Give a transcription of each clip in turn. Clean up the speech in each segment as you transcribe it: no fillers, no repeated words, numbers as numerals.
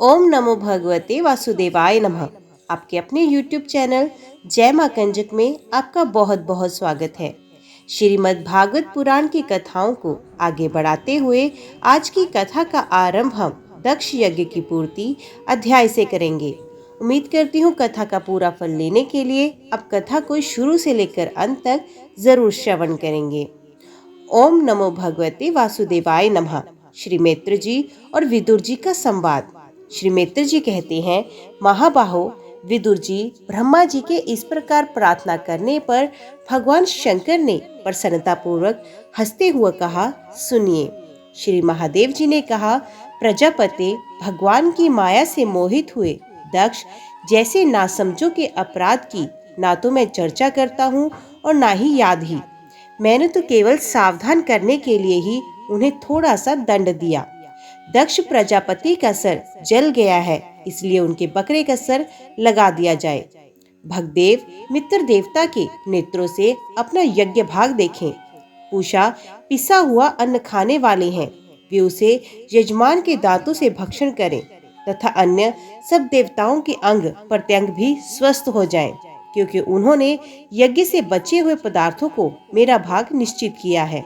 ओम नमो भगवते वासुदेवाय नमः। आपके अपने YouTube चैनल जय मां कंजक में आपका बहुत बहुत स्वागत है। श्रीमद् भागवत पुराण की कथाओं को आगे बढ़ाते हुए आज की कथा का आरंभ हम दक्ष यज्ञ की पूर्ति अध्याय से करेंगे। उम्मीद करती हूँ कथा का पूरा फल लेने के लिए अब कथा को शुरू से लेकर अंत तक जरूर श्रवण करेंगे। ओम नमो भगवते वासुदेवाय नमः। श्री मित्र जी और विदुर जी का संवाद। श्री मित्र जी कहते हैं, महाबाहो, विदुर जी, ब्रह्मा जी के इस प्रकार प्रार्थना करने पर भगवान शंकर ने प्रसन्नता पूर्वक हंसते हुए कहा, सुनिए। श्री महादेव जी ने कहा, प्रजापति, भगवान की माया से मोहित हुए दक्ष जैसे नासमझों के अपराध की ना तो मैं चर्चा करता हूँ और ना ही याद ही। मैंने तो केवल सावधान करने के लिए ही उन्हें थोड़ा सा दंड दिया। दक्ष प्रजापति का सर जल गया है, इसलिए उनके बकरे का सर लगा दिया जाए। भगदेव मित्र देवता के नेत्रों से अपना यज्ञ भाग देखें। पूषा पिसा हुआ अन्न खाने वाले हैं, वे उसे यजमान के दांतों से भक्षण करें तथा अन्य सब देवताओं के अंग प्रत्यंग भी स्वस्थ हो जाएं, क्योंकि उन्होंने यज्ञ से बचे हुए पदार्थों को मेरा भाग निश्चित किया है।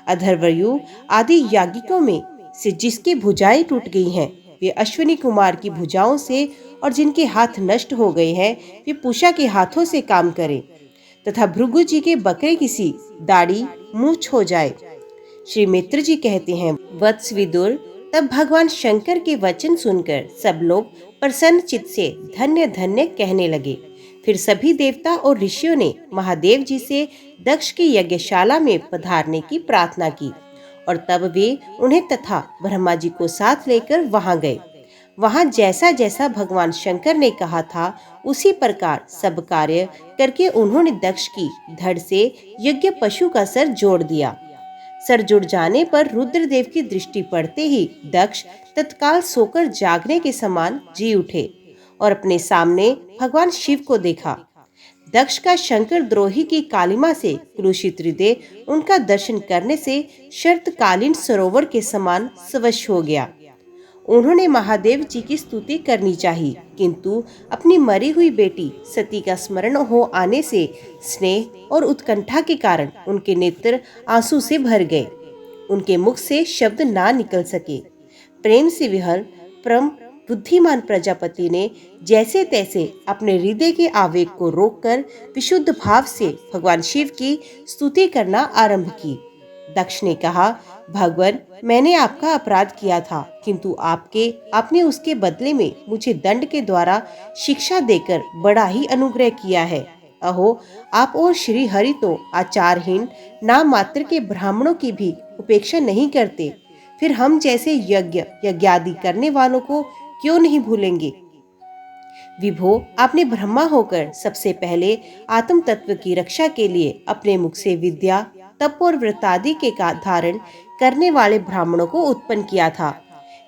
अधर्वयु आदि याज्ञिकों में से जिसकी भुजाएं टूट गई हैं, वे अश्विनी कुमार की भुजाओं से, और जिनके हाथ नष्ट हो गए हैं, वे पूषा के हाथों से काम करें तथा भृगु जी के बकरे किसी दाढ़ी मूछ हो जाए। श्री मित्र जी कहते हैं, वत्स विदुर, तब भगवान शंकर के वचन सुनकर सब लोग प्रसन्न चित्त से धन्य धन्य कहने लगे। फिर सभी देवता और ऋषियों ने महादेव जी से दक्ष की यज्ञशाला में पधारने की प्रार्थना की और तब वे उन्हें तथा ब्रह्मा जी को साथ लेकर वहां गए। वहां जैसा जैसा भगवान शंकर ने कहा था उसी प्रकार सब कार्य करके उन्होंने दक्ष की धड़ से यज्ञ पशु का सर जोड़ दिया। सर जुड़ जाने पर रुद्रदेव की दृष्टि पड़ते ही दक्ष तत्काल सोकर जागने के समान जी उठे और अपने सामने भगवान शिव को देखा। दक्ष का शंकर द्रोही की कालिमा से क्रूशित हृदय उनका दर्शन करने से शर्तकालीन सरोवर के समान स्वच्छ हो गया। उन्होंने महादेव जी की स्तुति करनी चाहिए, किंतु अपनी मरी हुई बेटी सती का स्मरण हो आने से स्नेह और उत्कंठा के कारण उनके नेत्र आंसू से भर गए। उनके मुख से शब्द ना निकल सके। प्रेम से विहल परम बुद्धिमान प्रजापति ने जैसे तैसे अपने हृदय के आवेग को रोककर विशुद्ध भाव से भगवान शिव की स्तुति करना आरंभ की। दक्ष ने कहा, भगवान, मैंने आपका अपराध किया था, किंतु आपने उसके बदले में मुझे दंड के द्वारा शिक्षा देकर बड़ा ही अनुग्रह किया है। अहो, आप और श्री हरि तो आचारहीन नाम मात्र के ब्राह्मणों की भी उपेक्षा नहीं करते, फिर हम जैसे यज्ञादि करने वालों को क्यों नहीं भूलेंगे। विभो, आपने ब्रह्मा होकर सबसे पहले आत्म तत्व की रक्षा के लिए अपने मुख से विद्या, तप और व्रतादि के धारण करने वाले ब्राह्मणों को उत्पन्न किया था।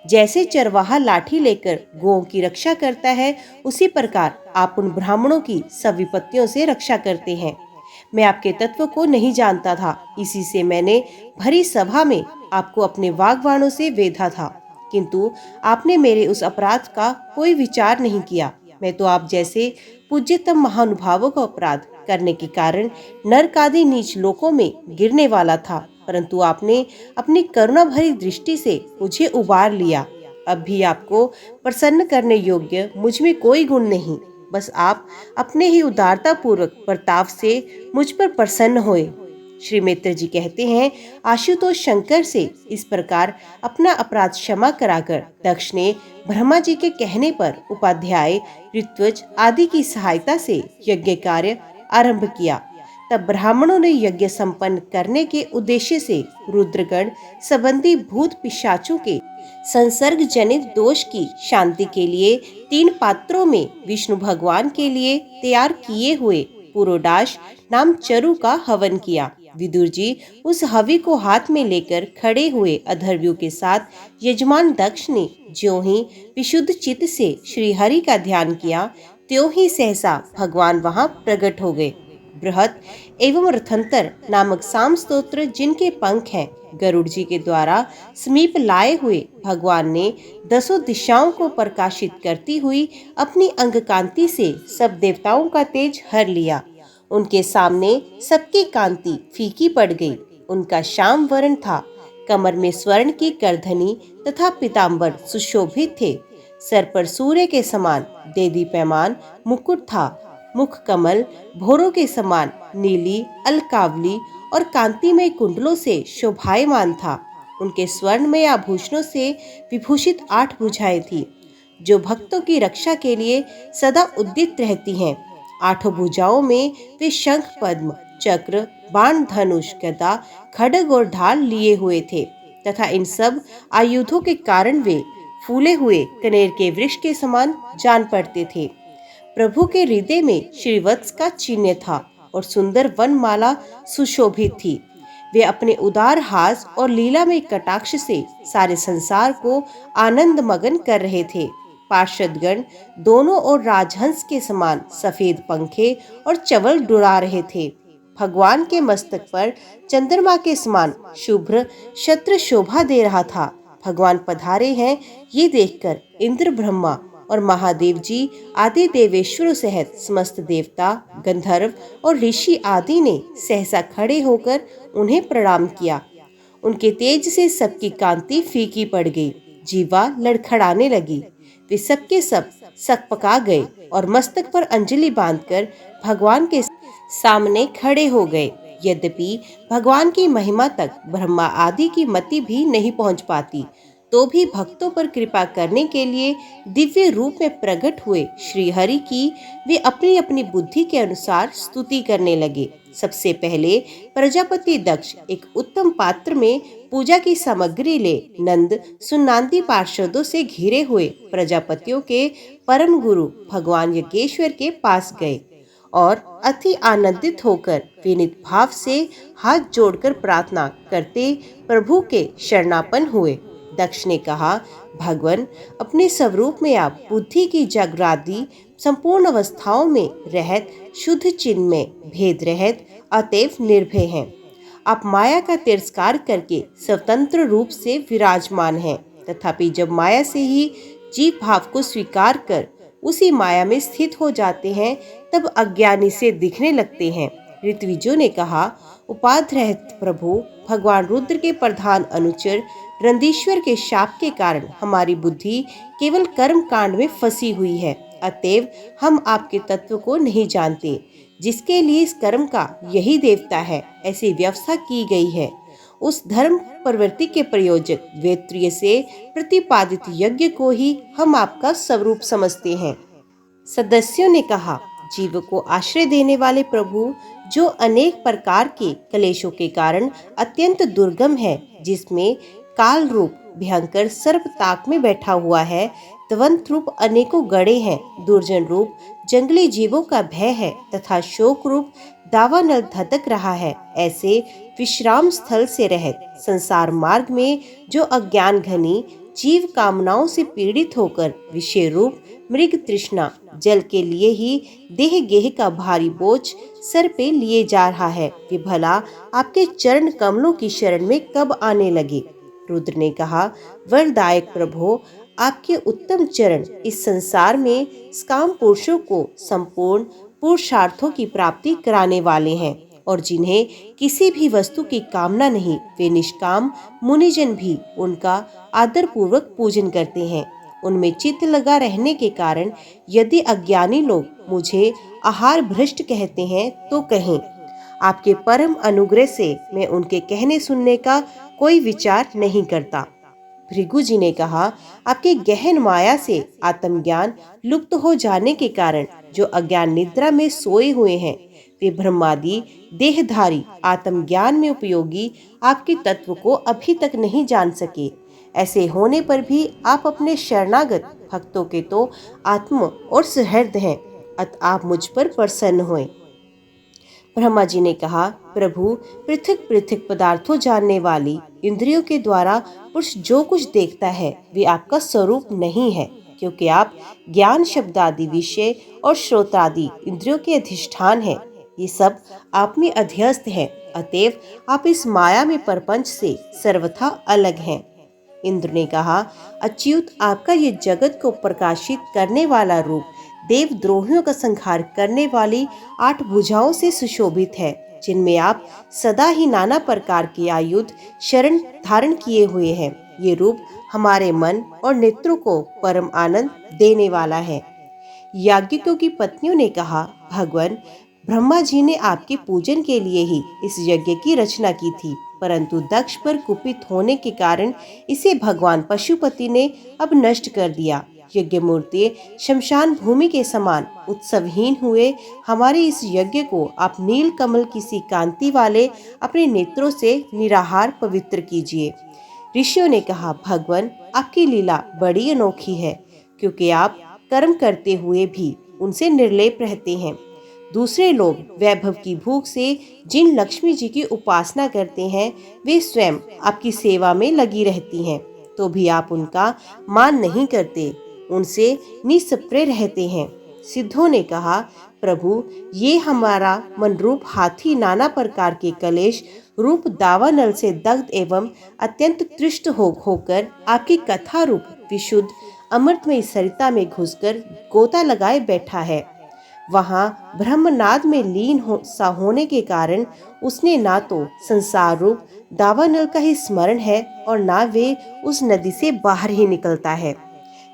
जैसे चरवाहा लाठी लेकर गौओं की रक्षा करता है, उसी प्रकार आप उन ब्राह्मणों की सब विपत्तियों से रक्षा करते हैं। मैं आपके तत्व को नहीं जानता था, इसी से मैंने भरी सभा में आपको अपने वाग्बाणों से वेधा था, किंतु आपने मेरे उस अपराध का कोई विचार नहीं किया। मैं तो आप जैसे पूज्यतम महानुभावों का अपराध करने के कारण नरक आदि नीच लोकों में गिरने वाला था, परंतु आपने अपनी करुणा भरी दृष्टि से मुझे उबार लिया। अब भी आपको प्रसन्न करने योग्य मुझ में कोई गुण नहीं, बस आप अपने ही उदारता पूर्वक बर्ताव से मुझ पर प्रसन्न होए। श्री मित्र जी कहते हैं, आशुतोष शंकर से इस प्रकार अपना अपराध क्षमा कराकर दक्ष ने ब्रह्मा जी के कहने पर उपाध्याय, ऋत्विज आदि की सहायता से यज्ञ कार्य आरंभ किया। तब ब्राह्मणों ने यज्ञ संपन्न करने के उद्देश्य से रुद्रगण संबंधी भूत पिशाचों के संसर्ग जनित दोष की शांति के लिए 3 पात्रों में विष्णु भगवान के लिए तैयार किए हुए पुरोडाश नाम चरु का हवन किया। विदुर जी उस हवि को हाथ में लेकर खड़े हुए अधर्वियों के साथ यजमान दक्ष ने ज्यों ही विशुद्ध चित्त से श्री हरि का ध्यान किया, त्यों ही सहसा भगवान वहां प्रकट हो गए। बृहत एवं रथंतर नामक साम स्तोत्र जिनके पंख हैं, गरुड़ जी के द्वारा समीप लाए हुए भगवान ने दसों दिशाओं को प्रकाशित करती हुई अपनी अंग कांति से सब देवताओं का तेज हर लिया। उनके सामने सबकी कांति फीकी पड़ गई। उनका श्याम वर्ण था, कमर में स्वर्ण की करधनी तथा पीताम्बर सुशोभित थे। सर पर सूर्य के समान देदीप्यमान मुकुट था। मुख कमल भोरों के समान नीली, अलकावली और कांतिमय कुंडलों से शोभायमान था। उनके स्वर्णमय आभूषणों से विभूषित 8 भुजाएं थी, जो भक्तों की रक्षा के लिए सदा उद्यत रहती हैं। 8 भुजाओं में वे शंख, पद्म, चक्र, बाण, धनुष, गदा, खड्ग और ढाल लिए हुए थे तथा इन सब आयुधों के कारण वे फूले हुए कनेर के वृक्ष के समान जान पड़ते थे। प्रभु के हृदय में श्रीवत्स का चिन्ह था और सुंदर वनमाला सुशोभित थी। वे अपने उदार हास और लीला में कटाक्ष से सारे संसार को आनंद मगन कर रहे थे। पार्षदगण दोनों ओर राजहंस के समान सफेद पंखे और चवल डुरा रहे थे। भगवान के मस्तक पर चंद्रमा के समान शुभ्र छत्र शोभा दे रहा था। भगवान पधारे हैं ये देखकर इंद्र, ब्रह्मा और महादेव जी आदि देवेश्वरों सहित समस्त देवता, गंधर्व और ऋषि आदि ने सहसा खड़े होकर उन्हें प्रणाम किया। उनके तेज से सबकी कांति फीकी पड़ गई, जीवा लड़खड़ाने लगी। वे सबके सब सकपका गए और मस्तक पर अंजलि बांधकर भगवान के सामने खड़े हो गए। यद्यपि भगवान की महिमा तक ब्रह्मा आदि की मति भी नहीं पहुंच पाती, तो भी भक्तों पर कृपा करने के लिए दिव्य रूप में प्रकट हुए श्री हरि की वे अपनी अपनी बुद्धि के अनुसार स्तुति करने लगे। सबसे पहले प्रजापति दक्ष एक उत्तम पात्र में पूजा की सामग्री ले नंद सुनांदी पार्षदों से घिरे हुए प्रजापतियों के परम गुरु भगवान यज्ञेश्वर के पास गए और अति आनंदित होकर विनीत भाव से हाथ जोड़कर प्रार्थना करते प्रभु के शरणापन्न हुए। दक्ष ने कहा, भगवान, अपने स्वरूप में आप बुद्धि की जागृति संपूर्ण अवस्थाओं में रहत, शुद्ध चिन्ह में भेद रहत, अतएव निर्भय हैं। आप माया का तिरस्कार करके स्वतंत्र रूप से विराजमान हैं। तथापि जब माया से ही जीव भाव को स्वीकार कर उसी माया में स्थित हो जाते हैं, तब अज्ञानी से दिखने लगते हैं। ऋत्विजों ने कहा, उपाधि रहित प्रभु भगवान रुद्र के प्रधान अनुचर रंधीश्वर के शाप के कारण हमारी बुद्धि केवल कर्म कांड में फंसी हुई है। अतएव हम आपके तत्व को नहीं जानते, जिसके लिए इस कर्म का यही देवता है, ऐसी व्यवस्था की गई है। उस धर्म प्रवृत्ति के प्रयोजक वेत्रिय से प्रतिपादित यज्ञ को ही हम आपका स्वरूप समझते हैं। सदस्यों ने कहा, जीव को आश्रय देने वाले प्रभु, जो अनेक प्रकार के क्लेशों के कारण अत्यंत दुर्गम है, जिसमें काल रूप भयंकर सर्प ताक में बैठा हुआ है, त्वंत रूप अनेकों गड़े हैं, दुर्जन रूप जंगली जीवों का भय है तथा शोक रूप दावानल धतक रहा है, ऐसे विश्राम स्थल से रहित संसार मार्ग में जो अज्ञान घनी जीव कामनाओं से पीड़ित होकर विषय रूप मृग तृष्णा जल के लिए ही देह गेह का भारी बोझ सर पे लिए जा रहा है, वे भला आपके चरण कमलों की शरण में कब आने लगे। रुद्र ने कहा, वरदायक प्रभो, आपके उत्तम चरण इस संसार में काम पुरुषों को संपूर्ण पुरुषार्थों की प्राप्ति कराने वाले हैं और जिन्हें किसी भी वस्तु की कामना नहीं, वे निष्काम मुनिजन भी उनका आदर पूर्वक पूजन करते हैं। उनमें चित्त लगा रहने के कारण यदि अज्ञानी लोग मुझे आहार भ्रष्ट कहते हैं तो कहें, आपके परम अनुग्रह से मैं उनके कहने सुनने का कोई विचार नहीं करता। भृगु जी ने कहा, आपके गहन माया से आत्मज्ञान लुप्त हो जाने के कारण जो अज्ञान निद्रा में सोए हुए हैं, वे ब्रह्मादि देहधारी आत्मज्ञान में उपयोगी आपके तत्व को अभी तक नहीं जान सके। ऐसे होने पर भी आप अपने शरणागत भक्तों के तो आत्म और सहृदय हैं, अत आप मुझ पर प्रसन्न हुए। ब्रह्मा जी ने कहा, प्रभु, पृथक पृथक पदार्थों जानने वाली इंद्रियों के द्वारा पुरुष जो कुछ देखता है वे आपका स्वरूप नहीं है, क्योंकि आप ज्ञान शब्दादि विषय और श्रोतादि इंद्रियों के अधिष्ठान हैं। ये सब आप में अध्यस्त है, अतएव आप इस माया में प्रपंच से सर्वथा अलग हैं। इंद्र ने कहा, अच्युत, आपका ये जगत को प्रकाशित करने वाला रूप देवद्रोहियों का संहार करने वाली 8 भुजाओं से सुशोभित है, जिनमें आप सदा ही नाना प्रकार के आयुध शरण धारण किए हुए हैं। ये रूप हमारे मन और नेत्रों को परम आनंद देने वाला है। याज्ञिकों की पत्नियों ने कहा, भगवान, ब्रह्मा जी ने आपके पूजन के लिए ही इस यज्ञ की रचना की थी, परंतु दक्ष पर कुपित होने के कारण इसे भगवान पशुपति ने अब नष्ट कर दिया। यज्ञ मूर्ति शमशान भूमि के समान उत्सवहीन हुए हमारे इस यज्ञ को आप नील कमल किसी कांति वाले अपने नेत्रों से निराहार पवित्र कीजिए। ऋषियों ने कहा, भगवान, आपकी लीला बड़ी अनोखी है, क्योंकि आप कर्म करते हुए भी उनसे निर्लेप रहते हैं। दूसरे लोग वैभव की भूख से जिन लक्ष्मी जी की उपासना करते हैं, वे स्वयं आपकी सेवा में लगी रहती हैं, तो भी आप उनका मान नहीं करते, उनसे निस्पृह रहते हैं। सिद्धों ने कहा, प्रभु, ये हमारा मनरूप हाथी नाना प्रकार के कलेश रूप दावानल से दग्ध एवं अत्यंत तृष्ट होकर आपकी कथा रूप विशुद्ध अमृतमय सरिता में घुसकर गोता लगाए बैठा है। वहाँ ब्रह्मनाद में लीन होने के कारण उसने ना तो संसार रूप दावानल का ही स्मरण है और ना वे उस नदी से बाहर ही निकलता है।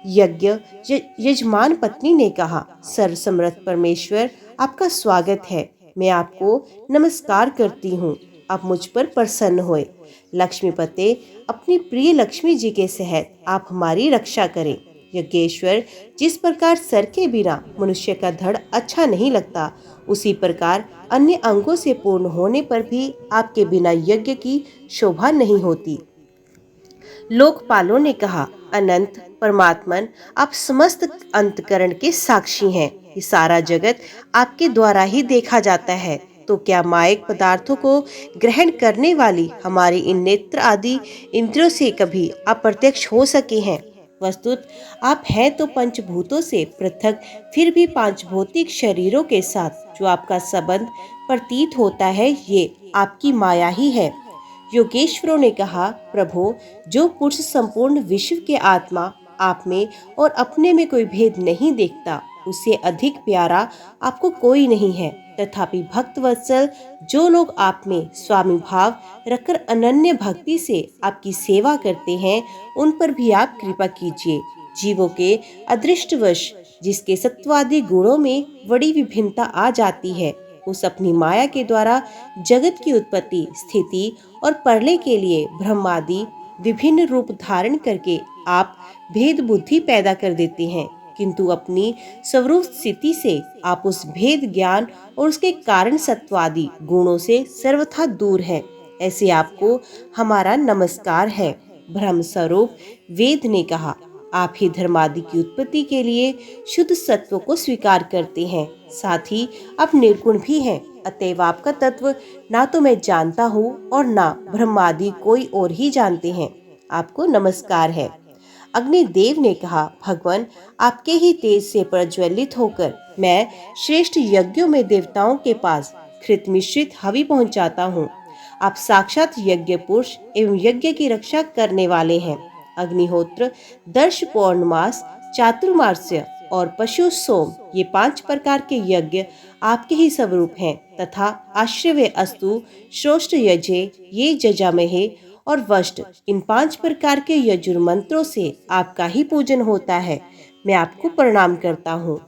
यजमान पत्नी ने कहा, सर्वसमर्थ परमेश्वर, आपका स्वागत है। मैं आपको नमस्कार करती हूँ, आप मुझ पर प्रसन्न होए। लक्ष्मीपते, अपनी प्रिय लक्ष्मी जी के सहित आप हमारी रक्षा करें। यज्ञेश्वर, जिस प्रकार सर के बिना मनुष्य का धड़ अच्छा नहीं लगता, उसी प्रकार अन्य अंगों से पूर्ण होने पर भी आपके बिना यज्ञ की शोभा नहीं होती। लोकपालों ने कहा, अनंत परमात्मन, आप समस्त अंतकरण के साक्षी हैं। ये सारा जगत आपके द्वारा ही देखा जाता है, तो क्या मायिक पदार्थों को ग्रहण करने वाली हमारी इन नेत्र आदि इंद्रियों से कभी अप्रत्यक्ष हो सके हैं? वस्तुत आप हैं तो पंचभूतों से पृथक, फिर भी 5 भौतिक शरीरों के साथ जो आपका संबंध प्रतीत होता है, ये आपकी माया ही है। योगेश्वरों ने कहा, प्रभु, जो पुरुष संपूर्ण विश्व के आत्मा आप में और अपने में कोई भेद नहीं देखता, उससे अधिक प्यारा आपको कोई नहीं है। तथापि भक्त वत्सल, जो लोग आप में स्वामी भाव रखकर अनन्य भक्ति से आपकी सेवा करते हैं, उन पर भी आप कृपा कीजिए। जीवों के अदृष्टवश जिसके सत्वादि गुणों में बड़ी विभिन्नता आ जाती है, उस अपनी माया के द्वारा जगत की उत्पत्ति, स्थिति और प्रलय के लिए ब्रह्मादि विभिन्न रूप धारण करके आप भेद बुद्धि पैदा कर देते हैं, किंतु अपनी स्वरूप स्थिति से आप उस भेद ज्ञान और उसके कारण सत्वादि गुणों से सर्वथा दूर हैं। ऐसे आपको हमारा नमस्कार है। ब्रह्म स्वरूप वेद ने कहा, आप ही धर्मादि की उत्पत्ति के लिए शुद्ध सत्व को स्वीकार करते हैं, साथ ही आप निर्गुण भी हैं। अतएव आपका तत्व ना तो मैं जानता हूँ और ना ब्रह्मादि कोई और ही जानते हैं। आपको नमस्कार है। अग्निदेव ने कहा, भगवान, आपके ही तेज से प्रज्वलित होकर मैं श्रेष्ठ यज्ञों में देवताओं के पास घृत मिश्रित हवि पहुंचाता हूँ। आप साक्षात यज्ञ पुरुष एवं यज्ञ की रक्षा करने वाले हैं। अग्निहोत्र, दर्श पौर्णमास, चातुर्मास्य और पशु सोम, ये 5 प्रकार के यज्ञ आपके ही स्वरूप हैं, तथा आश्रव्य अस्तु, श्रोष्ठ यजे, ये जजामहे और वष्ट, इन 5 प्रकार के यजुर मंत्रों से आपका ही पूजन होता है। मैं आपको प्रणाम करता हूँ।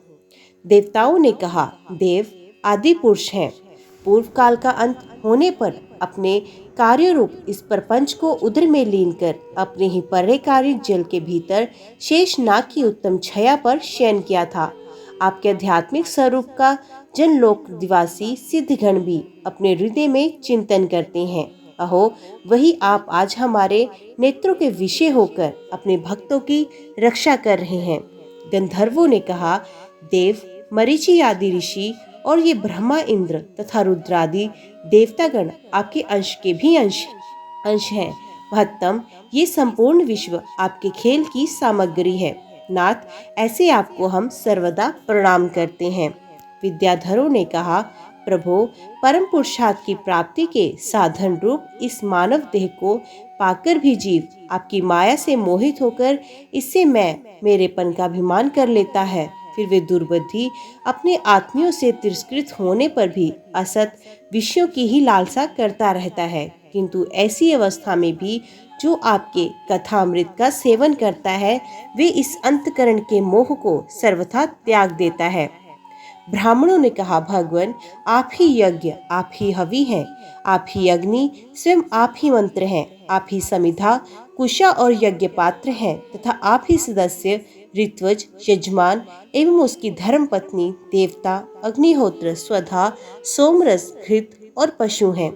देवताओं ने कहा, देव आदि पुरुष हैं। पूर्व काल का अंत होने पर अपने कार्य रूप इस प्रपंच को उदर में लीन कर अपने ही पर्यकारी जल के भीतर शेष नाग की उत्तम छया पर शयन किया था। आपके आध्यात्मिक स्वरूप का जनलोक निवासी सिद्धगण भी अपने हृदय में चिंतन करते हैं। अहो, वही आप आज हमारे नेत्रों के विषय होकर अपने भक्तों की रक्षा कर रहे हैं। गंधर्वों ने कहा, देव, मरीचि आदि ऋषि और ये ब्रह्मा, इंद्र तथा रुद्रादि देवतागण आपके अंश के भी अंश हैं। महत्तम, ये संपूर्ण विश्व आपके खेल की सामग्री है। नाथ, ऐसे आपको हम सर्वदा प्रणाम करते हैं। विद्याधरों ने कहा, प्रभु, परम पुरुषार्थ की प्राप्ति के साधन रूप इस मानव देह को पाकर भी जीव आपकी माया से मोहित होकर इससे मैं मेरेपन का अभिमान कर लेता है। फिर वे दुर्बुद्धि अपने आत्मियों से तिरस्कृत होने पर भी असत विषयों की ही लालसा करता रहता है। किंतु ऐसी अवस्था में भी जो आपके कथामृत का सेवन करता है, वे इस अंतकरण के मोह को सर्वथा त्याग देता है। ब्राह्मणों ने कहा, भगवान, आप ही यज्ञ, आप ही हवि हैं, आप ही अग्नि, स्वयं आप ही मंत्र हैं, आप ही समिधा, कुशा और यज्ञ पात्र हैं तथा आप ही सदस्य, ऋत्वज, यजमान एवं उसकी धर्म पत्नी, देवता, अग्निहोत्र, स्वधा, सोमरस, घृत और पशु हैं।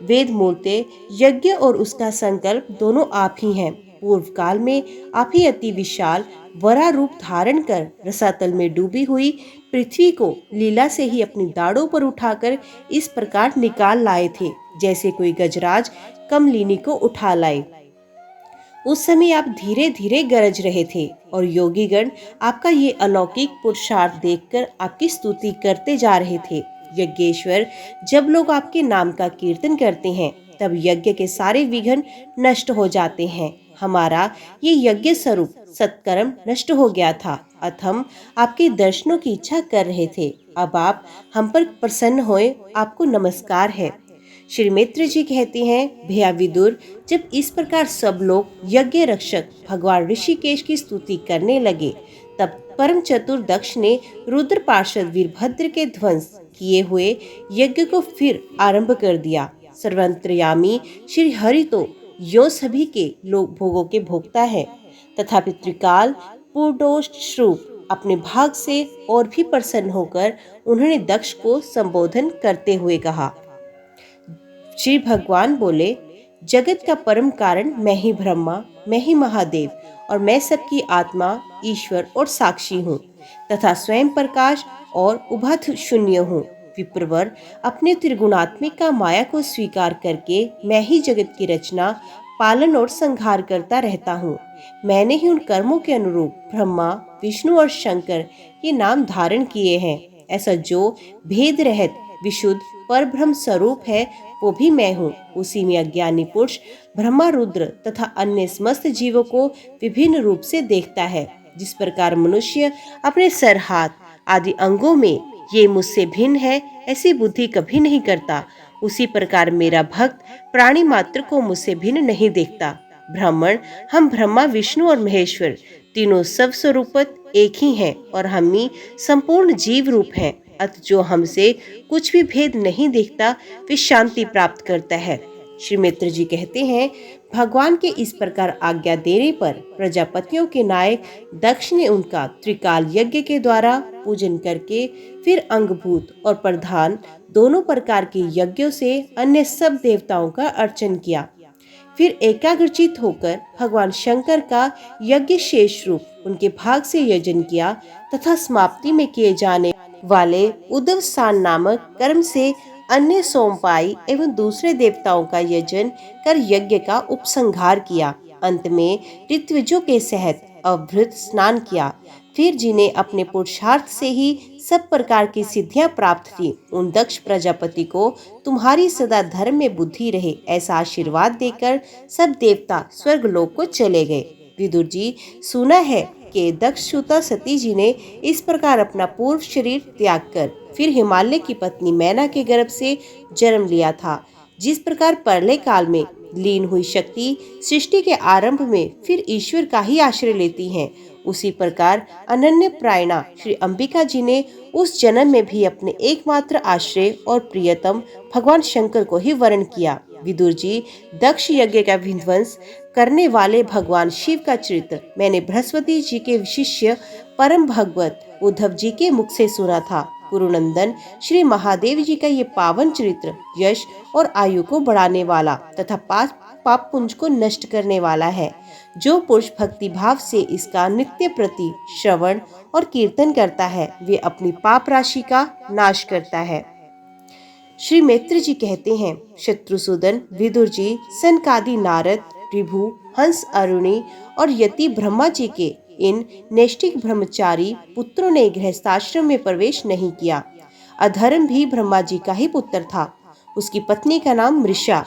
वेद मूलते यज्ञ और उसका संकल्प दोनों आप ही हैं। पूर्व काल में आप ही अति विशाल वरा रूप धारण कर रसातल में डूबी हुई पृथ्वी को लीला से ही अपनी दाढ़ों पर उठाकर इस प्रकार निकाल लाए थे, जैसे कोई गजराज कमलिनी को उठा लाए। उस समय आप धीरे धीरे गरज रहे थे और योगीगण आपका ये अलौकिक पुरुषार्थ देखकर आपकी स्तुति करते जा रहे थे। यज्ञेश्वर, जब लोग आपके नाम का कीर्तन करते हैं तब यज्ञ के सारे विघ्न नष्ट हो जाते हैं। हमारा ये यज्ञ स्वरूप सत्कर्म नष्ट हो गया था, अतः हम आपके दर्शनों की इच्छा कर रहे थे। अब आप हम पर प्रसन्न होए, आपको नमस्कार है। श्री मित्र जी कहते हैं, भैया विदुर, जब इस प्रकार सब लोग यज्ञ रक्षक भगवान ऋषिकेश की स्तुति करने लगे, तब परम चतुर दक्ष ने रुद्र पार्षद वीरभद्र के ध्वंस किए हुए यज्ञ को फिर आरंभ कर दिया। सर्वंतर्यामी श्री हरि तो यो सभी के लोग भोगों के भोगता है, तथा पितृकाल पूर्णोष्ट श्रूप अपने भाग से और भी प्रसन्न होकर उन्होंने दक्ष को संबोधन करते हुए कहा। श्री भगवान बोले, जगत का परम कारण मैं ही ब्रह्मा, मैं ही महादेव और मैं सबकी आत्मा, ईश्वर और साक्षी हूँ तथा स्वयं प्रकाश और उभत शून्य हूँ। विप्रवर, अपने त्रिगुणात्मिका माया को स्वीकार करके मैं ही जगत की रचना, पालन और संहार करता रहता हूँ। मैंने ही उन कर्मों के अनुरूप ब्रह्मा, विष्णु और शंकर ये नाम धारण किए हैं। ऐसा जो भेद रहित विशुद्ध पर ब्रह्म स्वरूप है, वो भी मैं हूँ। उसी में अज्ञानी पुरुष ब्रह्मा, रुद्र तथा अन्य समस्त जीवों को विभिन्न रूप से देखता है। जिस प्रकार मनुष्य अपने सर, हाथ आदि अंगों में ये मुझसे भिन्न है ऐसी बुद्धि कभी नहीं करता, उसी प्रकार मेरा भक्त प्राणी मात्र को मुझसे भिन्न नहीं देखता। ब्राह्मण, हम ब्रह्मा, विष्णु और महेश्वर तीनों सब स्वरूपत एक ही हैं और हम ही संपूर्ण जीव रूप हैं। अतः जो हमसे कुछ भी भेद नहीं देखता, वे शांति प्राप्त करता है। श्री मित्र जी कहते हैं, भगवान के इस प्रकार आज्ञा देने पर प्रजापतियों के नायक दक्ष ने उनका त्रिकाल यज्ञ के द्वारा पूजन करके फिर अंगभूत और प्रधान दोनों प्रकार के यज्ञों से अन्य सब देवताओं का अर्चन किया। फिर एकाग्रचित होकर भगवान शंकर का यज्ञ शेष रूप उनके भाग से यजन किया तथा समाप्ति में किए जाने वाले उदवसान नामक कर्म से अन्य सोमपाई एवं दूसरे देवताओं का यजन कर यज्ञ का उपसंहार किया। अंत में ऋत्विजों के सहित अभृत स्नान किया। फिर जिन्हें अपने पुरुषार्थ से ही सब प्रकार की सिद्धियां प्राप्त थी, उन दक्ष प्रजापति को तुम्हारी सदा धर्म में बुद्धि रहे ऐसा आशीर्वाद देकर सब देवता स्वर्ग लोक को चले गए। विदुर जी, सुना है कि दक्षसुता सती जी ने इस प्रकार अपना पूर्व शरीर त्याग कर फिर हिमालय की पत्नी मैना के गर्भ से जन्म लिया था। जिस प्रकार प्रलय काल में लीन हुई शक्ति सृष्टि के आरंभ में फिर ईश्वर का ही आश्रय लेती हैं, उसी प्रकार अनन्य प्रायणा श्री अंबिका जी ने उस जन्म में भी अपने एकमात्र आश्रय और प्रियतम भगवान शंकर को ही वर्ण किया। विदुर जी, दक्ष यज्ञ का विध्वंस करने वाले भगवान शिव का चरित्र मैंने बृहस्पति जी के शिष्य परम भगवत उद्धव जी के मुख से सुना था। कुरुनंदन श्री महादेव जी का ये पावन चरित्र यश और आयु को बढ़ाने वाला तथा पाप पुंज को नष्ट करने वाला है। जो पुरुष भक्ति भाव से इसका नित्य प्रति श्रवण और कीर्तन करता है, वे अपनी पाप राशि का नाश करता है। श्री मित्र जी कहते हैं, शत्रुसूदन, विदुर जी, सनकादि नारद, ऋभु, हंस, अरुणी और यति ब्रह्मा जी के इन नैष्ठिक ब्रह्मचारी पुत्रों ने गृहस्थाश्रम में प्रवेश नहीं किया। अधर्म भी ब्रह्मा जी का ही पुत्र था। उसकी पत्नी का नाम मृषा,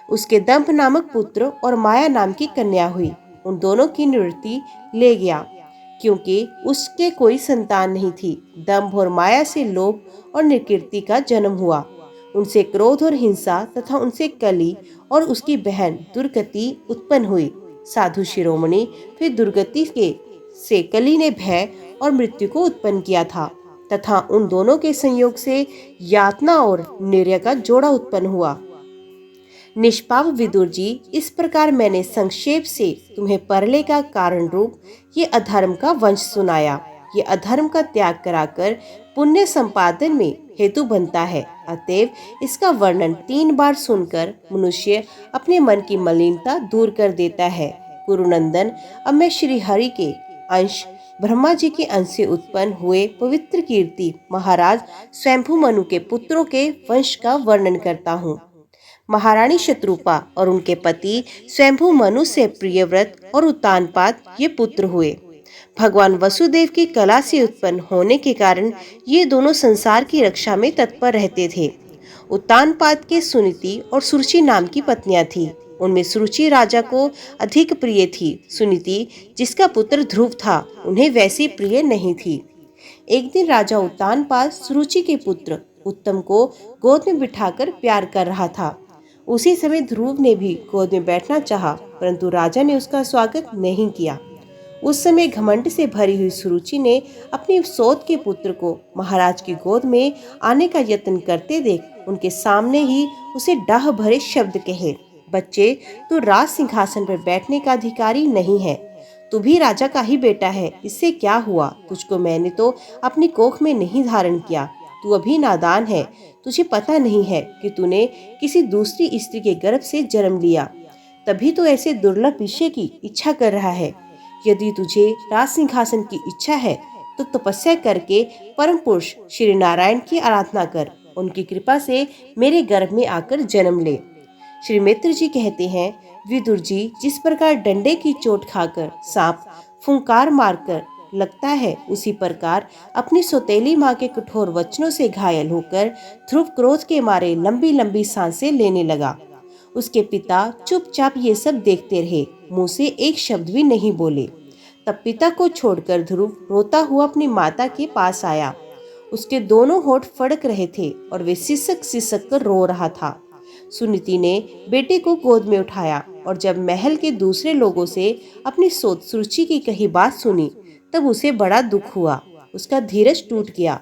उसके दंभ नामक पुत्र और माया नाम की कन्या हुई। उन दोनों की निवृत्ति ले गया क्योंकि उसके कोई संतान नहीं थी। दंभ और माया से लोभ और निकृति का जन्म हुआ। उनसे क्रोध और हिंसा तथा उनसे कली और उसकी बहन दुर्गति उत्पन्न हुई। साधु शिरोमणि फिर दुर्गति के से कली ने भय और मृत्यु को उत्पन्न किया था तथा उन दोनों के संयोग से यातना और निर्य का जोड़ा उत्पन्न हुआ। निष्पाप विदुर जी, इस प्रकार मैंने संक्षेप से तुम्हें परले का कारण रूप ये अधर्म का वंश सुनाया। ये अधर्म का त्याग कराकर पुण्य संपादन में हेतु बनता है। अतएव इसका वर्णन 3 बार सुनकर मनुष्य अपने मन की मलिनता दूर कर देता है। कुरुनंदन, अब मैं श्री हरि के अंश ब्रह्मा जी के अंश से उत्पन्न हुए पवित्र कीर्ति महाराज स्वयंभू मनु के पुत्रों के वंश का वर्णन करता हूँ। महारानी शत्रुपा और उनके पति स्वयंभू मनु से प्रियव्रत और उत्तानपाद ये पुत्र हुए। भगवान वसुदेव की कला से उत्पन्न होने के कारण ये दोनों संसार की रक्षा में तत्पर रहते थे। उत्तानपाद के सुनीति और सुरुचि नाम की पत्नियां थी। उनमें सुरुचि राजा को अधिक प्रिय थी। सुनीति, जिसका पुत्र ध्रुव था, उन्हें वैसी प्रिय नहीं थी। एक दिन राजा उत्तानपाद सुरुचि के पुत्र उत्तम को गोद में बिठाकर प्यार कर रहा था। उसी समय ध्रुव ने भी गोद में बैठना चाहा, परंतु राजा ने उसका स्वागत नहीं किया। उस समय घमंड से भरी हुई सुरुचि ने अपनी सौत के पुत्र को महाराज की गोद में आने का यत्न करते देख उनके सामने ही उसे डाह भरे शब्द कहे, बच्चे, तू राज सिंहासन पर बैठने का अधिकारी नहीं है। तू भी राजा का ही बेटा है। इससे क्या हुआ? तुझको मैंने तो अपनी कोख में नहीं धारण किया। तू अभी नादान है। तुझे पता नहीं है कि तूने किसी दूसरी स्त्री के गर्भ से जन्म लिया, तभी तो ऐसे दुर्लभ विषय की इच्छा कर रहा है। यदि तुझे राज सिंहासन की इच्छा है तो तपस्या करके परम पुरुष श्री नारायण की आराधना कर, उनकी कृपा से मेरे गर्भ में आकर जन्म ले। श्री मित्र जी कहते हैं, विदुर जी, जिस प्रकार डंडे की चोट खाकर सांप फुंकार मारकर लगता है, उसी प्रकार अपनी सौतेली माँ के कठोर वचनों से घायल होकर ध्रुव क्रोध के मारे लंबी लंबी सांसें लेने लगा। उसके पिता चुपचाप ये सब देखते रहे, मुंह से एक शब्द भी नहीं बोले। तब पिता को छोड़कर ध्रुव रोता हुआ अपनी माता के पास आया। उसके दोनों होंठ फड़क रहे थे और वे सिसक सिसक कर रो रहा था। सुनीति ने बेटे को गोद में उठाया और जब महल के दूसरे लोगों से अपनी सोच सुरुचि की कही बात सुनी, तब उसे बड़ा दुख हुआ। उसका धीरज टूट गया।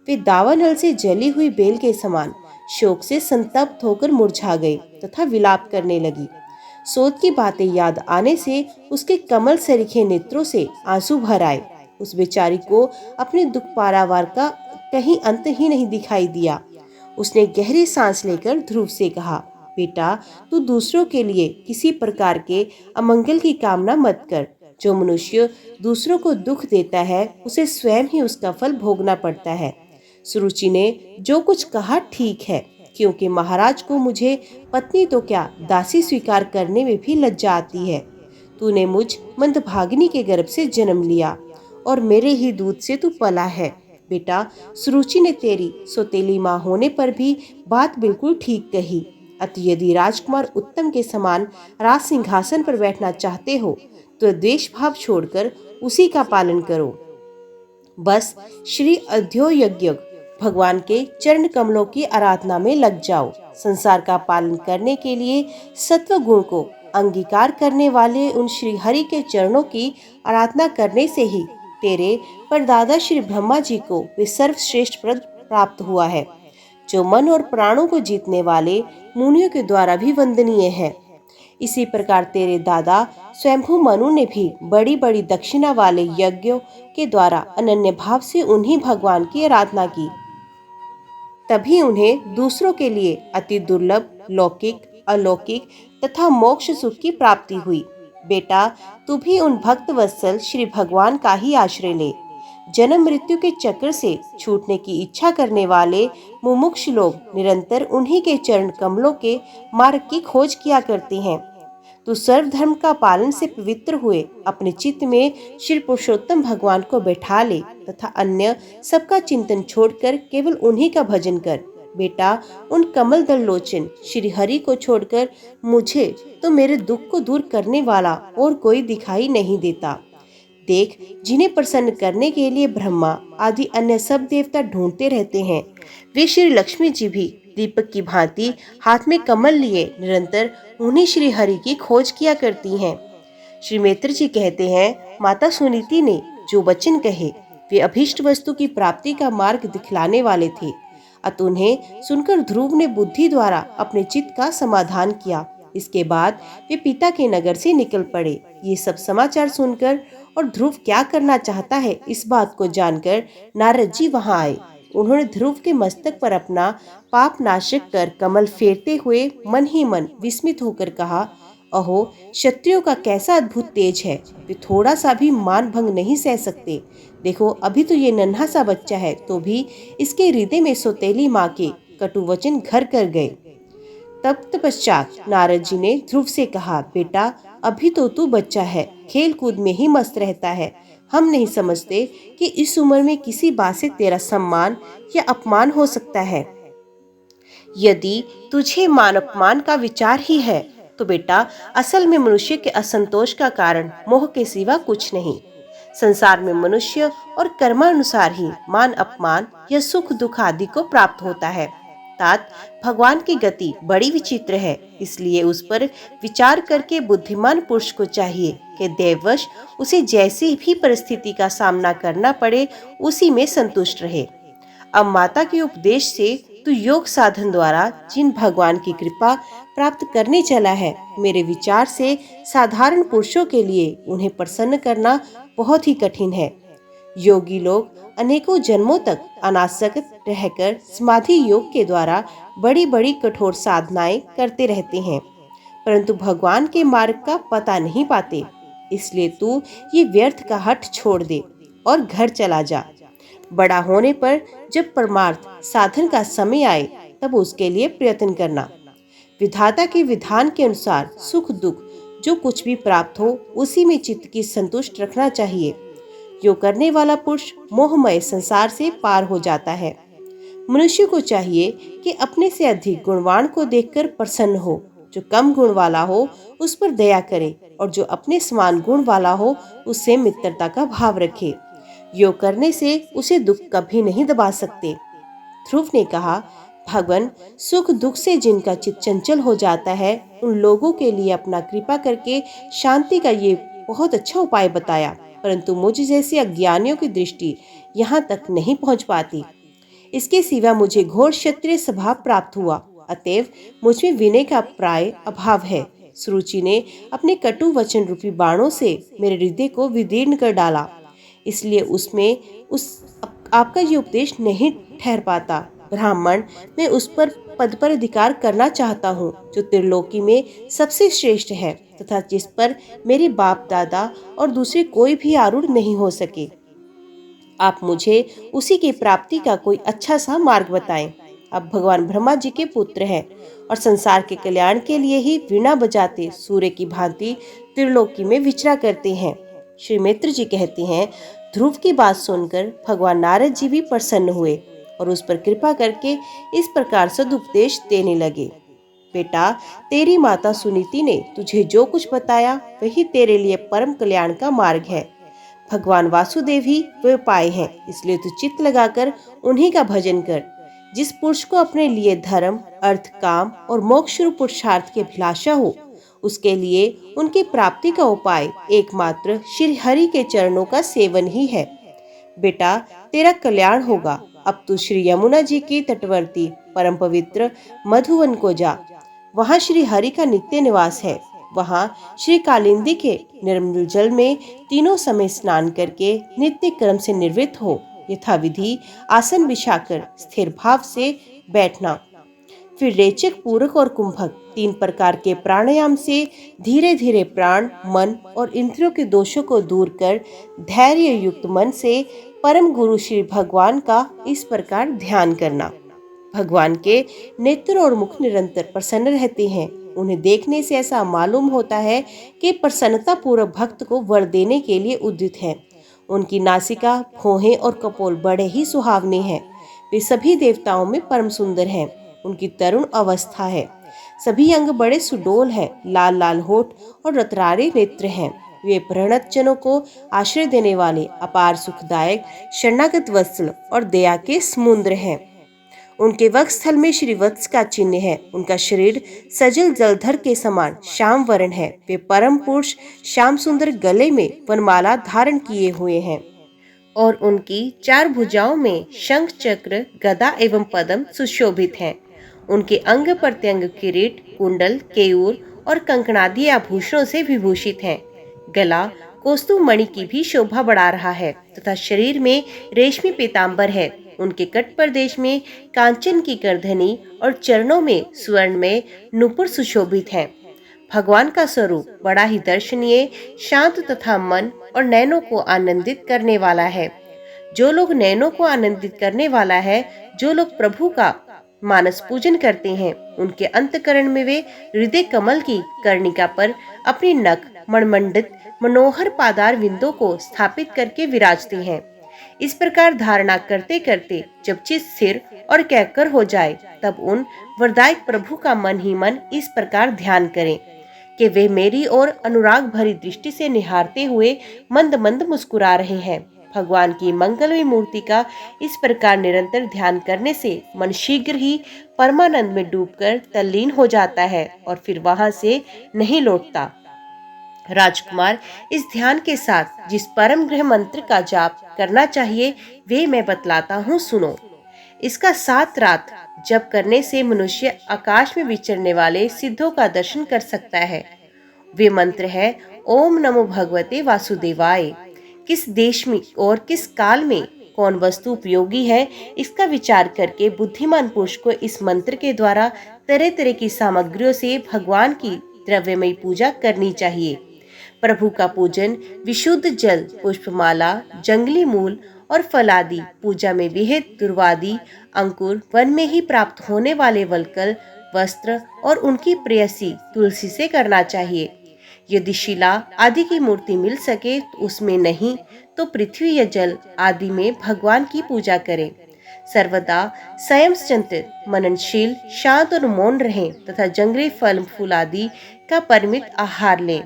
वे दावानल से जली हुई बेल के समान शोक से संतप्त होकर मुरझा गई तथा विलाप करने लगी। सोच की बातें याद आने से उसके कमल सरीखे नेत्रों से आंसू भर आए। उस बेचारी को अपने दुख पारावार का कहीं अंत ही नहीं दिखाई दिया। उसने गहरी सांस लेकर ध्रुव से कहा, बेटा, तू दूसरों के लिए किसी प्रकार के अमंगल की कामना मत कर। जो मनुष्य दूसरों को दुख देता है, उसे स्वयं ही उसका फल भोगना पड़ता है। सुरुचि ने जो कुछ कहा ठीक है, क्योंकि महाराज को मुझे पत्नी तो क्या दासी स्वीकार करने में भी लज्जा आती है। तूने मुझ मंदभागिनी के गर्भ से जन्म लिया और मेरे ही दूध से तू पला है। बेटा, सुरुचि ने तेरी सौतेली माँ होने पर भी बात बिल्कुल ठीक कही। अतः यदि राजकुमार उत्तम के समान राज सिंहासन पर बैठना चाहते हो तो द्वेष भाव छोड़कर उसी का पालन करो। बस श्री अध्यो यज्ञ भगवान के चरण कमलों की आराधना में लग जाओ। संसार का पालन करने के लिए सत्व गुण को अंगीकार करने वाले उन श्री हरि के चरणों की आराधना करने से ही तेरे परदादा श्री ब्रह्मा जी को वे सर्वश्रेष्ठ पद प्राप्त हुआ है, जो मन और प्राणों को जीतने वाले मुनियों के द्वारा भी वंदनीय है। इसी प्रकार तेरे दादा स्वयंभू मनु ने भी बड़ी बड़ी दक्षिणा वाले यज्ञों के द्वारा अनन्य भाव से उन्हीं भगवान की आराधना की, तभी उन्हें दूसरों के लिए अति दुर्लभ लौकिक, अलौकिक तथा मोक्ष सुख की प्राप्ति हुई। बेटा, तू भी उन भक्त वत्सल श्री भगवान का ही आश्रय ले। जन्म मृत्यु के चक्र से छूटने की इच्छा करने वाले मुमुक्ष लोग निरंतर उन्हीं के चरण कमलों के मार्ग की खोज किया करते हैं। तू सर्वधर्म का पालन से पवित्र हुए अपने चित्त में श्री पुरुषोत्तम भगवान को बैठा ले तथा अन्य सबका चिंतन छोड़कर केवल उन्हीं का भजन कर। बेटा, उन कमल दल लोचन श्री हरि को छोड़कर मुझे तो मेरे दुख को दूर करने वाला और कोई दिखाई नहीं देता। देख, जिन्हें प्रसन्न करने के लिए ब्रह्मा आदि अन्य सब देवता ढूंढते रहते हैं, वे श्री लक्ष्मी जी भी दीपक की भांति हाथ में कमल लिए निरंतर उन्हीं श्री हरि की खोज किया करती हैं। श्री मित्र जी कहते हैं, माता सुनीति ने जो वचन कहे वे अभीष्ट वस्तु की प्राप्ति का मार्ग दिखलाने वाले थे। अतः उन्हें सुनकर ध्रुव ने बुद्धि द्वारा अपने चित्त का समाधान किया। इसके बाद वे पिता के नगर से निकल पड़े। ये सब समाचार सुनकर और ध्रुव क्या करना चाहता है इस बात को जानकर नारद जी वहां आए। उन्होंने ध्रुव के मस्तक पर अपना पाप नाशक कर कमल फेरते हुए मन ही मन विस्मित होकर कहा, अहो, क्षत्रियों का कैसा अद्भुत तेज है। वे थोड़ा सा भी मान भंग नहीं सह सकते। देखो, अभी तो ये नन्हा सा बच्चा है तो भी इसके हृदय में सौतेली माँ के कटु वचन घर कर गए। तत्पश्चात नारद जी ने ध्रुव से कहा, बेटा, अभी तो तू बच्चा है, खेल कूद में ही मस्त रहता है। हम नहीं समझते कि इस उम्र में किसी बात से तेरा सम्मान या अपमान हो सकता है। यदि तुझे मान अपमान का विचार ही है तो बेटा, असल में मनुष्य के असंतोष का कारण मोह के सिवा कुछ नहीं। संसार में मनुष्य और कर्मानुसार ही मान अपमान या सुख दुख आदि को प्राप्त होता है। तात भगवान की गति बड़ी विचित्र है, इसलिए उस पर विचार करके बुद्धिमान पुरुष को चाहिए कि दैववश उसे जैसी भी परिस्थिति का सामना करना पड़े उसी में संतुष्ट रहे। अब माता के उपदेश से तू योग साधन द्वारा जिन भगवान की कृपा प्राप्त करने चला है, मेरे विचार से साधारण पुरुषों के लिए उन्हें प्रसन्न करना बहुत ही कठिन है। योगी लोग अनेकों जन्मों तक अनासक्त रहकर समाधि योग के द्वारा बड़ी बड़ी कठोर साधनाएं करते रहते हैं, परंतु भगवान के मार्ग का पता नहीं पाते। इसलिए तू ये व्यर्थ का हठ छोड़ दे और घर चला जा। बड़ा होने पर जब परमार्थ साधन का समय आए तब उसके लिए प्रयत्न करना। विधाता के विधान के अनुसार सुख दुख जो कुछ भी प्राप्त हो उसी में चित्त की संतुष्ट रखना चाहिए। योग करने वाला पुरुष मोहमय संसार से पार हो जाता है। मनुष्य को चाहिए कि अपने से अधिक गुणवान को देखकर प्रसन्न हो, जो कम गुण वाला हो उस पर दया करे और जो अपने समान गुण वाला हो उससे मित्रता का भाव रखे। योग करने से उसे दुख कभी नहीं दबा सकते। ध्रुव ने कहा, भगवान, सुख दुख से जिनका चित्त चंचल हो जाता है उन लोगों के लिए अपना कृपा करके शांति का ये बहुत अच्छा उपाय बताया, परंतु मुझ जैसे अज्ञानियों की दृष्टि यहाँ तक नहीं पहुँच पाती। इसके सिवा मुझे घोर क्षत्रिय स्वभाव प्राप्त हुआ, अतएव मुझ में विनय का प्राय अभाव है। सुरुचि ने अपने कटु वचन रूपी बाणों से मेरे हृदय को विदीर्ण कर डाला, इसलिए उसमें आपका ये उपदेश नहीं ठहर पाता। ब्राह्मण, मैं उस पर पद पर अधिकार करना चाहता हूँ जो त्रिलोकी में सबसे श्रेष्ठ है तथा जिस पर मेरे बाप दादा और दूसरे कोई भी आरूढ़ नहीं हो सके। आप मुझे उसी की प्राप्ति का कोई अच्छा सा मार्ग बताएं। आप भगवान ब्रह्मा जी के पुत्र हैं और संसार के कल्याण के लिए ही वीणा बजाते सूर्य की भांति त्रिलोकी में विचरा करते हैं। श्री मित्र जी कहते हैं, ध्रुव की बात सुनकर भगवान नारद जी भी प्रसन्न हुए और उस पर कृपा करके इस प्रकार सदुपदेश देने लगे। बेटा, तेरी माता सुनीति ने तुझे जो कुछ बताया वही तेरे लिए परम कल्याण का मार्ग है। भगवान वासुदेव ही वे उपाय हैं, इसलिए तू चित्त लगाकर उन्हीं का भजन कर। जिस पुरुष को अपने लिए धर्म, अर्थ, काम और मोक्ष रूप पुरुषार्थ की अभिलाषा हो उसके लिए उनकी प्राप्ति का उपाय एकमात्र श्री हरि के चरणों का सेवन ही है। बेटा, तेरा कल्याण होगा। अब तू श्री यमुना जी की तटवर्ती परम पवित्र मधुवन को जा। वहाँ श्री हरि का नित्य निवास है। वहाँ श्री कालिंदी के निर्मल जल में तीनों समय स्नान करके नित्य कर्म से निवृत्त हो यथाविधि आसन बिछाकर स्थिर भाव से बैठना। फिर रेचक, पूरक और कुंभक 3 प्रकार के प्राणायाम से धीरे धीरे प्राण, मन और इंद्रियों के दोषों को दूर कर धैर्य युक्त मन से परम गुरु श्री भगवान का इस प्रकार ध्यान करना। भगवान के नेत्र और मुख निरंतर प्रसन्न रहते हैं। उन्हें देखने से ऐसा मालूम होता है कि प्रसन्नता पूर्वक भक्त को वर देने के लिए उद्युत है। उनकी नासिका, भौहें और कपोल बड़े ही सुहावने हैं। वे सभी देवताओं में परम सुंदर हैं। उनकी तरुण अवस्था है। सभी अंग बड़े सुडोल हैं। लाल लाल होठ और रतरारे नेत्र हैं। वे प्रणत जनों को आश्रय देने वाले अपार सुखदायक शरणागत वत्सल और दया के समुद्र हैं। उनके वक्षस्थल में श्रीवत्स का चिन्ह है। उनका शरीर सजल जलधर के समान श्याम वर्ण है। वे परम पुरुष श्याम सुंदर गले में वनमाला धारण किए हुए हैं और उनकी 4 भुजाओं में शंख, चक्र, गदा एवं पद्म सुशोभित हैं। उनके अंग प्रत्यंग किरीट, कुंडल, केयूर और कंकणादि आभूषणों से विभूषित हैं। गला कौस्तुभ मणि की भी शोभा बढ़ा रहा है तथा शरीर में रेशमी पीताम्बर है। उनके कट प्रदेश में कांचन की करधनी और चरणों में स्वर्ण में नूपुर सुशोभित हैं। भगवान का स्वरूप बड़ा ही दर्शनीय, शांत तथा मन और नैनों को आनंदित करने वाला है। जो लोग नैनों को आनंदित करने वाला है, जो लोग प्रभु का मानस पूजन करते हैं, उनके अंतकरण में वे हृदय कमल की कर्णिका पर अपनी नख मणमंडित मनोहर पादार विंदों को स्थापित करके विराजते हैं। इस प्रकार धारणा करते करते जब चित स्थिर और कहकर हो जाए, तब उन वरदायक प्रभु का मन ही मन इस प्रकार ध्यान करें कि वे मेरी ओर अनुराग भरी दृष्टि से निहारते हुए मंद मंद मुस्कुरा रहे हैं। भगवान की मंगलमय मूर्ति का इस प्रकार निरंतर ध्यान करने से मन शीघ्र ही परमानंद में डूबकर तल्लीन हो जाता है और फिर वहां से नहीं लौटता। राजकुमार, इस ध्यान के साथ जिस परम गृह मंत्र का जाप करना चाहिए वे मैं बतलाता हूँ, सुनो। इसका 7 रात जप करने से मनुष्य आकाश में विचरने वाले सिद्धों का दर्शन कर सकता है। वे मंत्र है ओम नमो भगवते वासुदेवाय। किस देश में और किस काल में कौन वस्तु उपयोगी है, इसका विचार करके बुद्धिमान पुरुष को इस मंत्र के द्वारा तरह तरह की सामग्रियों से भगवान की द्रव्यमयी पूजा करनी चाहिए। प्रभु का पूजन विशुद्ध जल, पुष्पमाला, जंगली मूल और फलादि, पूजा में विहित दुर्वादि अंकुर, वन में ही प्राप्त होने वाले वलकल, वस्त्र और उनकी प्रेयसी तुलसी से करना चाहिए। यदि शिला आदि की मूर्ति मिल सके तो उसमें, नहीं तो पृथ्वी या जल आदि में भगवान की पूजा करें। सर्वदा संयम चिंतित, मननशील, शांत और मौन रहें तथा जंगली फल फूल आदि का परिमित आहार लें।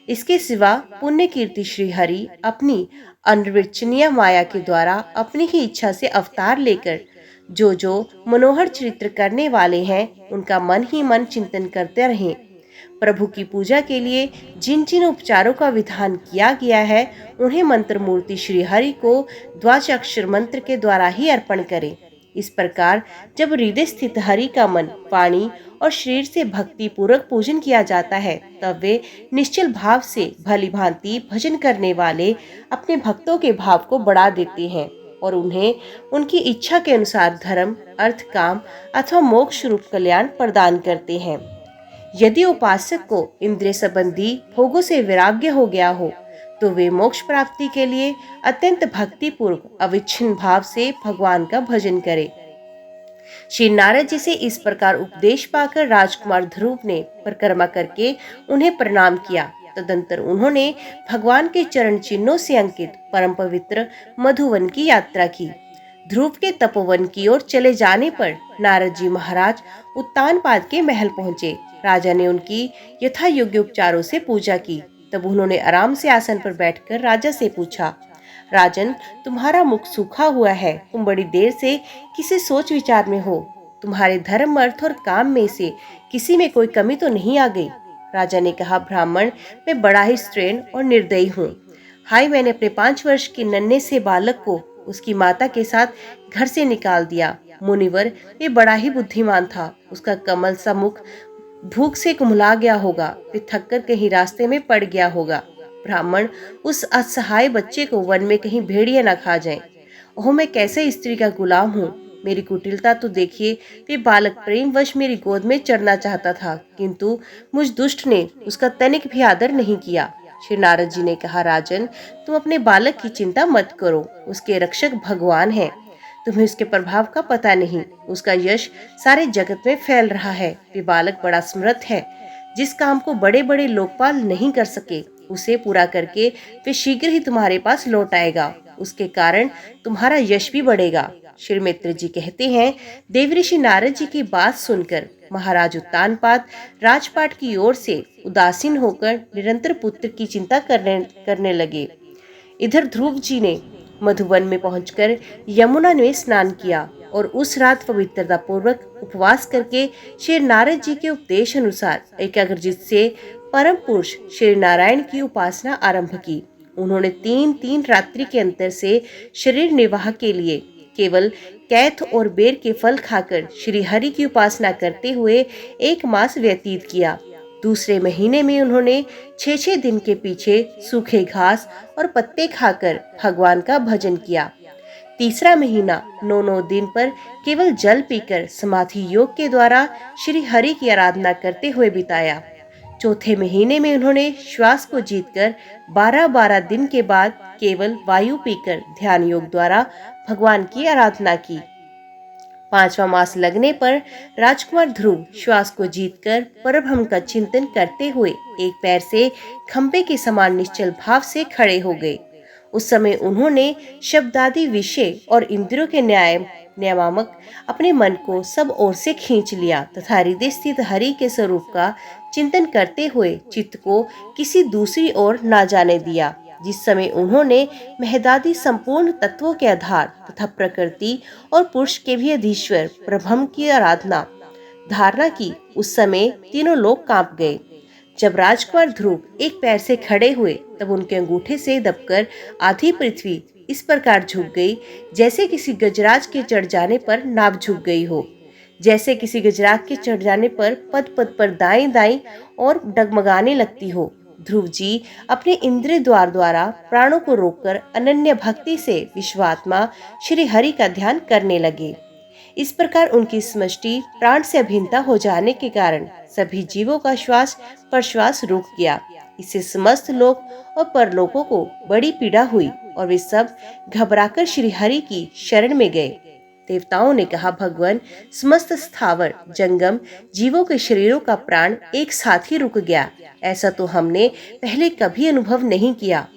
इसके सिवा पुण्य कीर्ति श्री हरि अपनी अनिर्वचनीय माया के द्वारा अपनी ही इच्छा से अवतार लेकर जो मनोहर चरित्र करने वाले हैं, उनका मन ही मन चिंतन करते रहें। प्रभु की पूजा के लिए जिन जिन उपचारों का विधान किया गया है, उन्हें मंत्र मूर्ति श्री हरि को द्वादशाक्षर मंत्र के द्वारा ही अर्पण करें। इस प्रकार जब हृदय स्थित हरि का मन, वाणी और शरीर से भक्ति पूर्वक पूजन किया जाता है, तब वे निश्चल भाव से भली भांति भजन करने वाले अपने भक्तों के भाव को बढ़ा देते हैं और उन्हें उनकी इच्छा के अनुसार धर्म, अर्थ, काम अथवा मोक्ष रूप कल्याण प्रदान करते हैं। यदि उपासक को इंद्रिय संबंधी भोगों से वैराग्य हो गया हो, तो वे मोक्ष प्राप्ति के लिए अत्यंत भक्ति पूर्वक अविच्छिन्न भाव से भगवान का भजन करें। श्री नारद जी से इस प्रकार उपदेश पाकर राजकुमार ध्रुव ने परिक्रमा करके उन्हें प्रणाम किया। तदंतर उन्होंने भगवान के चरण चिन्हों से अंकित परम पवित्र मधुवन की यात्रा की। ध्रुव के तपोवन की ओर चले जाने पर नारद जी महाराज उत्तानपाद के महल पहुँचे। राजा ने उनकी यथा योग्य उपचारों से पूजा की। तब उन्होंने आराम से आसन पर बैठकर राजा से पूछा, राजन, तुम्हारा मुख सूखा हुआ है, तुम बड़ी देर से किसी सोच विचार में हो। तुम्हारे धर्म, अर्थ और काम में से किसी में कोई कमी तो नहीं आ गई? राजा ने कहा, ब्राह्मण, मैं बड़ा ही स्त्रीण और निर्दयी हूँ। हाय, मैंने अपने 5 वर्ष के नन्हे से बालक को उसकी माता के साथ घर से निकाल दिया। मुनिवर, वे बड़ा ही बुद्धिमान था। उसका कमल सा मुख भूख से कुम्हला गया होगा, वे थककर कहीं रास्ते में पड़ गया होगा। ब्राह्मण, उस असहाय बच्चे को वन में कहीं भेड़िया न खा जाएं। ओह, मैं कैसे स्त्री का गुलाम हूँ। मेरी कुटिलता तो देखिए। वे बालक प्रेमवश मेरी गोद में चढ़ना चाहता था, किंतु मुझ दुष्ट ने उसका तनिक भी आदर नहीं किया। श्री नारद जी ने कहा, राजन, तुम अपने बालक की चिंता मत करो। उसके रक्षक भगवान हैं। तुम्हें उसके प्रभाव का पता नहीं। उसका यश सारे जगत में फैल रहा है। वे बालक बड़ा समर्थ है। जिस काम को बड़े बड़े लोकपाल नहीं कर सके, उसे पूरा करके वे शीघ्र ही तुम्हारे पास लौट आएगा। उसके कारण तुम्हारा यश भी बढ़ेगा। श्री मित्र जी कहते हैं, देवऋषि नारद जी की बात सुनकर महाराज उत्तानपाद राजपाट की ओर से उदासीन होकर निरंतर पुत्र की चिंता करने लगे। इधर ध्रुव जी ने मधुवन में पहुंचकर यमुना में स्नान किया और उस रात पवित्रता पूर्वक उपवास करके श्री नारद जी के उपदेश अनुसार एकाग्रचित्त से परम पुरुष श्री नारायण की उपासना आरंभ की। उन्होंने 3 रात्रि के अंतर से शरीर निर्वाह के लिए केवल कैथ और बेर के फल खाकर श्री हरि की उपासना करते हुए 1 मास व्यतीत किया। दूसरे महीने में उन्होंने 6 दिन के पीछे सूखे घास और पत्ते खाकर भगवान का भजन किया। तीसरा महीना 9 दिन पर केवल जल पीकर समाधि योग के द्वारा श्री हरि की आराधना करते हुए बिताया। चौथे महीने में उन्होंने श्वास को जीतकर 12 दिन के बाद केवल वायु पीकर ध्यान योग द्वारा भगवान की आराधना की। 5वां मास लगने पर राजकुमार ध्रुव श्वास को जीतकर परब्रह्म का चिंतन करते हुए एक पैर से खंबे के समान निश्चल भाव से खड़े हो गए। उस समय उन्होंने शब्दादि विषय और इंद्रियों के नियामक अपने मन को सब ओर से खींच लिया तथा हृदय स्थित हरि के स्वरूप का चिंतन करते हुए चित्त को किसी दूसरी ओर न जाने दिया। जिस समय उन्होंने महदादि संपूर्ण तत्वों के आधार तथा प्रकृति और पुरुष के भी अधीश्वर प्रब्रह्म की आराधना धारणा की, उस समय तीनों लोग कांप गए। जब राजकुमार ध्रुव एक पैर से खड़े हुए तब उनके अंगूठे से दबकर आधी पृथ्वी इस प्रकार झुक गई जैसे किसी गजराज के चढ़ जाने पर नाव झुक गई हो। जैसे किसी गजराज के चढ़ जाने पर पद पद पर दाएं दाएं और डगमगाने लगती हो। ध्रुव जी अपने इंद्रिय द्वारा प्राणों को रोककर अनन्य भक्ति से विश्वात्मा श्री हरि का ध्यान करने लगे। इस प्रकार उनकी समष्टि प्राण से अभिन्नता हो जाने के कारण सभी जीवों का श्वास प्रश्वास रुक गया। इससे समस्त लोक और परलोकों को बड़ी पीड़ा हुई और वे सब घबराकर श्री हरि की शरण में गए। देवताओं ने कहा, भगवान, समस्त स्थावर जंगम जीवों के शरीरों का प्राण एक साथ ही रुक गया। ऐसा तो हमने पहले कभी अनुभव नहीं किया।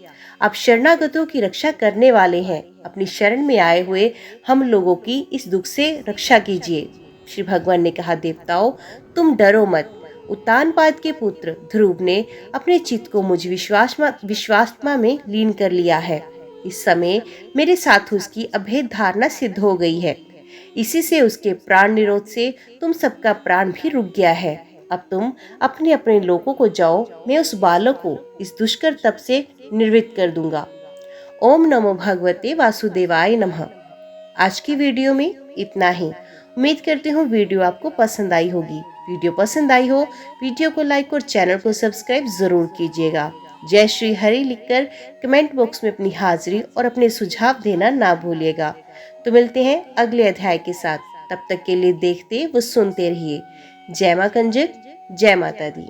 आप शरणागतों की रक्षा करने वाले हैं। अपनी शरण में आए हुए हम लोगों की इस दुख से रक्षा कीजिए। श्री भगवान ने कहा, देवताओं, तुम डरो मत। उत्तानपाद के पुत्र ध्रुव ने अपने चित्त को मुझ विश्वात्मा में लीन कर लिया है। इस समय मेरे साथ उसकी अभेद धारणा सिद्ध हो गई है। इसी से उसके प्राण निरोध से तुम सबका प्राण भी रुक गया है। अब तुम अपने अपने लोकों को जाओ। मैं उस बालक को इस दुष्कर तप से निर्वृत्त कर दूंगा। ओम नमो भगवते वासुदेवाय नमः। आज की वीडियो में इतना ही। उम्मीद करती हूँ वीडियो आपको पसंद आई होगी। वीडियो पसंद आई हो वीडियो को लाइक और चैनल को सब्सक्राइब जरूर कीजिएगा। जय श्री हरि लिखकर कमेंट बॉक्स में अपनी हाजिरी और अपने सुझाव देना ना भूलिएगा। तो मिलते हैं अगले अध्याय के साथ। तब तक के लिए देखते व सुनते रहिए। जय मां कंजक, जय माता दी।